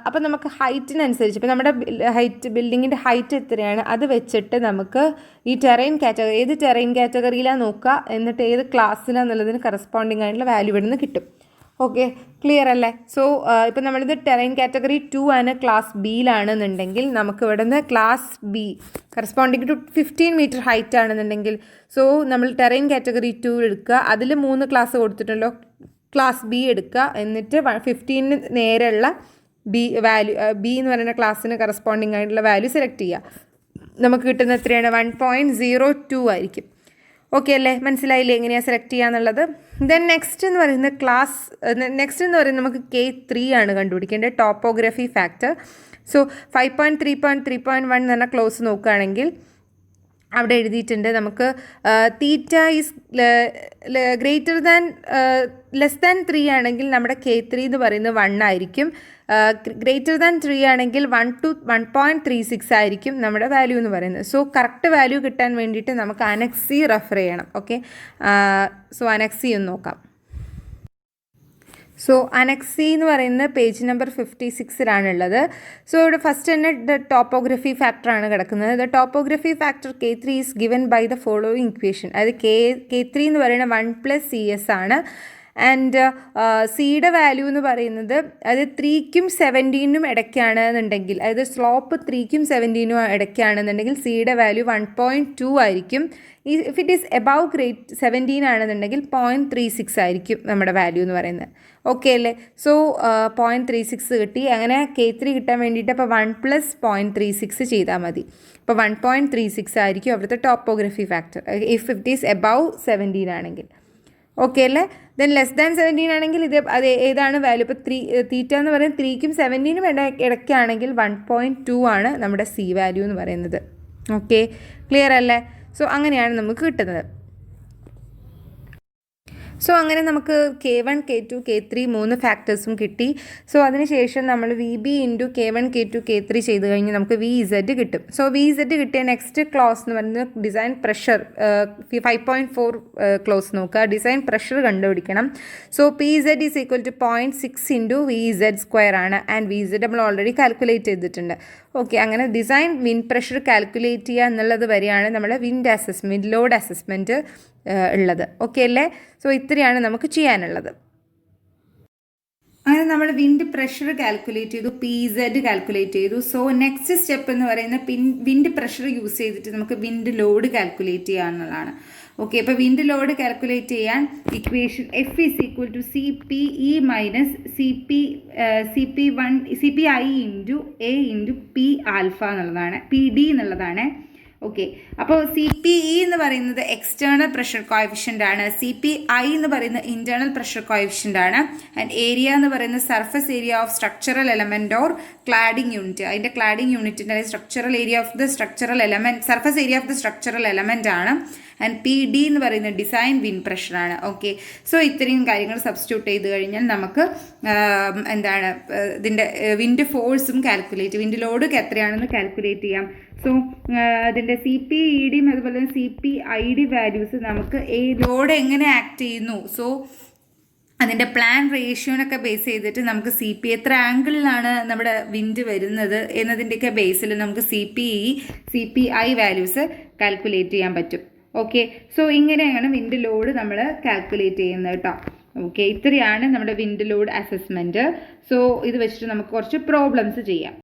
അപ്പോൾ നമുക്ക് ഹൈറ്റിനനുസരിച്ച് ഇപ്പോൾ നമ്മുടെ ബിൽഡിങ്ങിൻ്റെ ഹൈറ്റ് എത്രയാണ് അത് വെച്ചിട്ട് നമുക്ക് ഈ ടെറൈൻ കാറ്റഗറി ഏത് ടെറൈൻ കാറ്റഗറിയിലാണ് നോക്കുക, എന്നിട്ട് ഏത് ക്ലാസ്സിലാണെന്നുള്ളതിന് കറസ്പോണ്ടിങ് ആയിട്ടുള്ള വാല്യൂ ഇവിടെ നിന്ന് കിട്ടും. ഓക്കെ, ക്ലിയർ അല്ലേ? സോ ഇപ്പോൾ നമ്മളിത് ടെറൈൻ കാറ്റഗറി 2 ആണ്, ക്ലാസ് ബിയിലാണെന്നുണ്ടെങ്കിൽ നമുക്ക് ഇവിടെ നിന്ന് class B corresponding to 15 metre height ആണെന്നുണ്ടെങ്കിൽ സോ നമ്മൾ ടെറൈൻ കാറ്റഗറി 2 എടുക്കുക. അതിൽ 3 ക്ലാസ് കൊടുത്തിട്ടുണ്ടല്ലോ, ക്ലാസ് ബി എടുക്കുക. എന്നിട്ട് 15 നേരെയുള്ള ബി എന്ന് പറയുന്ന ക്ലാസ്സിന് കറസ്പോണ്ടിങ് ആയിട്ടുള്ള വാല്യൂ സെലക്ട് ചെയ്യുക. നമുക്ക് കിട്ടുന്ന എത്രയാണ്? 1.02 ആയിരിക്കും. ഓക്കെ അല്ലേ? മനസ്സിലായില്ലേ എങ്ങനെയാണ് സെലക്ട് ചെയ്യുക എന്നുള്ളത്? ദെൻ നെക്സ്റ്റ് എന്ന് പറയുന്നത് നമുക്ക് K3 ആണ് കണ്ടുപിടിക്കേണ്ടത്, ടോപ്പോഗ്രഫി ഫാക്ടർ. സോ 5.3.3.1 എന്ന് പറഞ്ഞ ക്ലോസ് നോക്കുകയാണെങ്കിൽ അവിടെ എഴുതിയിട്ടുണ്ട് നമുക്ക് തീറ്റ ഈസ് ലെസ് ദാൻ 3 ആണെങ്കിൽ നമ്മുടെ K3 എന്ന് പറയുന്നത് 1 ആയിരിക്കും. ഗ്രേറ്റർ ദാൻ 3 ആണെങ്കിൽ 1 to 1.36 ആയിരിക്കും നമ്മുടെ വാല്യൂ എന്ന് പറയുന്നത്. സോ കറക്റ്റ് വാല്യൂ കിട്ടാൻ വേണ്ടിയിട്ട് നമുക്ക് അനക്സ് സി റെഫർ ചെയ്യണം. ഓക്കെ, സോ അനക്സ് സി ഒന്ന് നോക്കാം. സോ അനക്സ് സി എന്ന് പറയുന്ന പേജ് നമ്പർ 56-ലാണുള്ളത്. സോ ഇവിടെ ഫസ്റ്റ് തന്നെ ടോപ്പോഗ്രഫി ഫാക്ടറാണ് കിടക്കുന്നത്. The topography factor K3 is given by the following equation. അതായത് K3 എന്ന് പറയുന്നത് 1 + CS ആണ്. ആൻഡ് സിയുടെ വാല്യൂ എന്ന് പറയുന്നത് അത് 3-ക്കും 17-നും ഇടയ്ക്കാണ് എന്നുണ്ടെങ്കിൽ, അതായത് സ്ലോപ്പ് 3-ക്കും 17-നും ഇടയ്ക്കാണെന്നുണ്ടെങ്കിൽ സിയുടെ വാല്യൂ 1.2 ആയിരിക്കും. If it is above grade 17 ആണെന്നുണ്ടെങ്കിൽ 0.36 ആയിരിക്കും നമ്മുടെ വാല്യൂ എന്ന് പറയുന്നത്. ഓക്കെ അല്ലേ? സോ 0.36 കിട്ടി. അങ്ങനെ K3 കിട്ടാൻ വേണ്ടിയിട്ട് അപ്പോൾ 1 + 0.36 ചെയ്താൽ മതി. അപ്പോൾ 1.36 ആയിരിക്കും അവിടുത്തെ topography factor if it is above 17 ആണെങ്കിൽ. ഓക്കെ അല്ലേ? ദെൻ ലെസ് ദാൻ 17 ആണെങ്കിൽ അത് ഏതാണ് വാല്യൂ? ഇപ്പോൾ തീറ്റ എന്ന് പറയുന്നത് 3-ക്കും 17-നും ഇടയ്ക്കാണെങ്കിൽ 1.2 ആണ് നമ്മുടെ സി വാല്യൂ എന്ന് പറയുന്നത്. ഓക്കെ, ക്ലിയർ അല്ലേ? സോ അങ്ങനെയാണ് നമുക്ക് കിട്ടുന്നത്. സോ അങ്ങനെ നമുക്ക് K1, K2, K3 3 ഫാക്ടേഴ്സും കിട്ടി. സോ അതിനുശേഷം നമ്മൾ VB × K1, K2, K3 ചെയ്ത് കഴിഞ്ഞ് നമുക്ക് VZ കിട്ടും. സോ VZ കിട്ടിയ നെക്സ്റ്റ് ക്ലോസ് എന്ന് പറയുന്നത് ഡിസൈൻ പ്രഷർ 5.4 ക്ലോസ് നോക്കുക. ഡിസൈൻ പ്രഷർ കണ്ടുപിടിക്കണം. So PZ is equal to 0.6 × VZ² ആണ്. ആൻഡ് VZ നമ്മൾ ഓൾറെഡി കാൽക്കുലേറ്റ് ചെയ്തിട്ടുണ്ട്. ഓക്കെ, അങ്ങനെ ഡിസൈൻ വിൻഡ് പ്രഷർ കാൽക്കുലേറ്റ് ചെയ്യുക എന്നുള്ളത് വരെയാണ് നമ്മുടെ വിൻഡ് ലോഡ് അസസ്മെൻറ്റ് ഉള്ളത്. ഓക്കെ അല്ലേ? സോ ഇത്രയാണ് നമുക്ക് ചെയ്യാനുള്ളത്. അങ്ങനെ നമ്മൾ വിൻഡ് പ്രഷർ കാൽക്കുലേറ്റ് ചെയ്തു, PZ കാൽക്കുലേറ്റ് ചെയ്തു. സോ നെക്സ്റ്റ് സ്റ്റെപ്പ് എന്ന് പറയുന്നത് വിൻഡ് പ്രഷർ യൂസ് ചെയ്തിട്ട് നമുക്ക് വിൻഡ് ലോഡ് കാൽക്കുലേറ്റ് ചെയ്യാന്നുള്ളതാണ്. ഓക്കെ, അപ്പോൾ വിൻഡ് ലോഡ് കാൽക്കുലേറ്റ് ചെയ്യാൻ equation F is equal to CPE - CPI × A × P alpha എന്നുള്ളതാണ്, PD എന്നുള്ളതാണ്. ഓക്കെ, അപ്പോൾ CPE എന്ന് പറയുന്നത് എക്സ്റ്റേണൽ പ്രഷർ കോഎഫിഷ്യൻ്റ് ആണ്. CPI എന്ന് പറയുന്നത് ഇൻറ്റേർണൽ പ്രഷർ കോഎഫിഷ്യൻ്റ് ആണ്. ആൻഡ് ഏരിയ എന്ന് പറയുന്നത് surface area of structural element or cladding unit. അതിൻ്റെ ക്ലാഡിംഗ് യൂണിറ്റിൻ്റെ structural area of the structural element, surface area of the structural element ആണ്. ആൻഡ് PD എന്ന് പറയുന്നത് ഡിസൈൻ വിൻഡ് പ്രഷറാണ്. ഓക്കെ, സോ ഇത്രയും കാര്യങ്ങൾ സബ്സ്റ്റിറ്റ്യൂട്ട് ചെയ്ത് കഴിഞ്ഞാൽ നമുക്ക് എന്താണ് ഇതിൻ്റെ വിൻഡ് ഫോഴ്സും കാൽക്കുലേറ്റ്, വിൻഡ് ലോഡ് എത്രയാണെന്ന് കാൽക്കുലേറ്റ് ചെയ്യാം. സോ അതിൻ്റെ CPED അതുപോലെ തന്നെ CPID വാല്യൂസ് നമുക്ക് ലോഡ് എങ്ങനെ ആക്ട് ചെയ്യുന്നു, സോ അതിൻ്റെ പ്ലാൻ റേഷ്യോനൊക്കെ ബേസ് ചെയ്തിട്ട് നമുക്ക് CP എത്ര ആംഗിളിലാണ് നമ്മുടെ വിൻഡ് വരുന്നത് എന്നതിൻ്റെയൊക്കെ ബേസിൽ നമുക്ക് CPE CPI വാല്യൂസ് കാൽക്കുലേറ്റ് ചെയ്യാൻ പറ്റും. ഓക്കെ, സോ ഇങ്ങനെയാണ് വിൻഡ് ലോഡ് നമ്മൾ കാൽക്കുലേറ്റ് ചെയ്യുന്നത് കേട്ടോ. ഓക്കെ, ഇത്രയാണ് നമ്മുടെ വിൻഡ് ലോഡ് അസസ്മെൻറ്റ്. സോ ഇത് വെച്ചിട്ട് നമുക്ക് കുറച്ച് പ്രോബ്ലംസ് ചെയ്യാം.